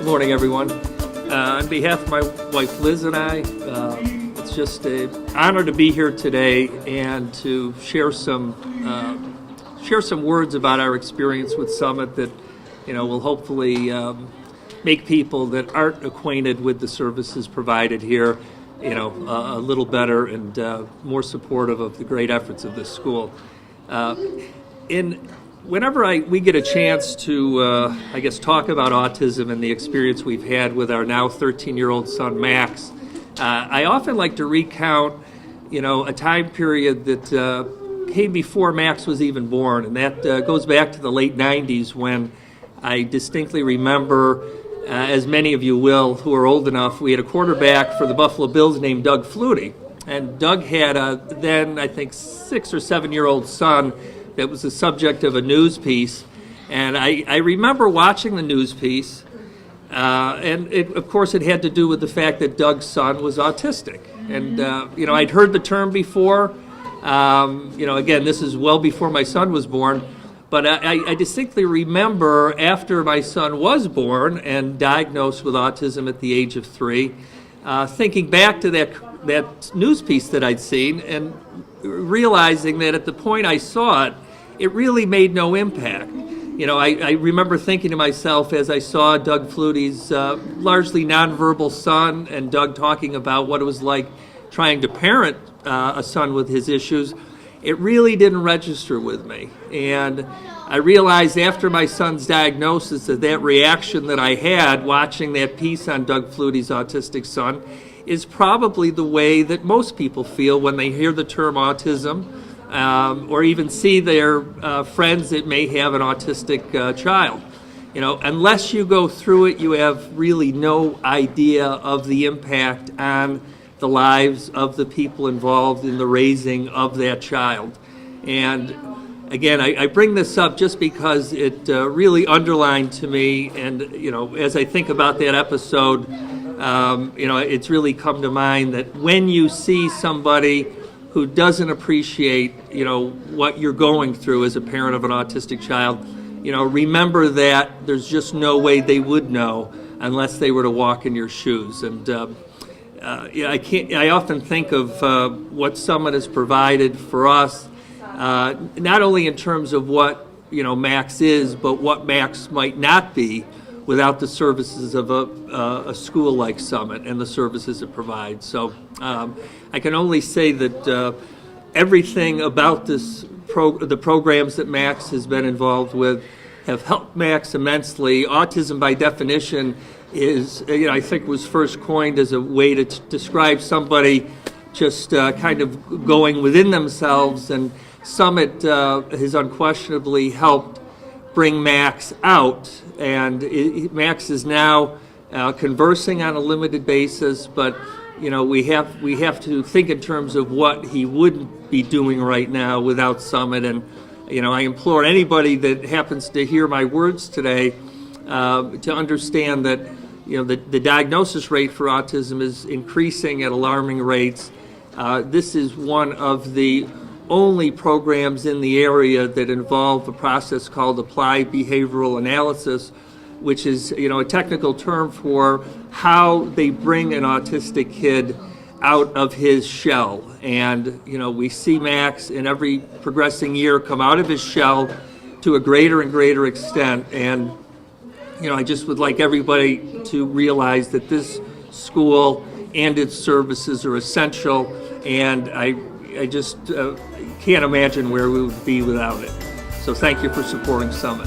Good morning, everyone. On behalf of my wife Liz and I, it's just an honor to be here today and to share some words about our experience with Summit that will hopefully make people that aren't acquainted with the services provided here a little better and more supportive of the great efforts of this school. Whenever we get a chance to, talk about autism and the experience we've had with our now 13-year-old son, Max, I often like to recount, a time period that came before Max was even born, and that goes back to the late 90s when I distinctly remember, as many of you will who are old enough, we had a quarterback for the Buffalo Bills named Doug Flutie, and Doug had a then, I think, 6 or 7-year-old son that was the subject of a news piece, and I remember watching the news piece, and of course it had to do with the fact that Doug's son was autistic, and I'd heard the term before. Again, this is well before my son was born, but I distinctly remember after my son was born and diagnosed with autism at the age of 3, thinking back to that news piece that I'd seen and realizing that at the point I saw it, it really made no impact. I remember thinking to myself as I saw Doug Flutie's largely nonverbal son and Doug talking about what it was like trying to parent a son with his issues, it really didn't register with me. And I realized after my son's diagnosis that reaction that I had watching that piece on Doug Flutie's autistic son is probably the way that most people feel when they hear the term autism, or even see their friends that may have an autistic child. Unless you go through it, you have really no idea of the impact on the lives of the people involved in the raising of that child. And again, I bring this up just because it really underlined to me, and as I think about that episode, it's really come to mind that when you see somebody who doesn't appreciate, what you're going through as a parent of an autistic child, remember that there's just no way they would know unless they were to walk in your shoes. And I often think of what Summit has provided for us, not only in terms of what Max is, but what Max might not be without the services of a school like Summit and the services it provides. So I can only say that everything about the programs that Max has been involved with have helped Max immensely. Autism, by definition, is, I think was first coined as a way to describe somebody just kind of going within themselves, and Summit has unquestionably helped bring Max out, and Max is now conversing on a limited basis, but we have to think in terms of what he wouldn't be doing right now without Summit. And I implore anybody that happens to hear my words today to understand that the diagnosis rate for autism is increasing at alarming rates. This is one of the only programs in the area that involve a process called applied behavioral analysis, which is a technical term for how they bring an autistic kid out of his shell. And we see Max in every progressing year come out of his shell to a greater and greater extent. And I just would like everybody to realize that this school and its services are essential, and I just can't imagine where we would be without it. So thank you for supporting Summit.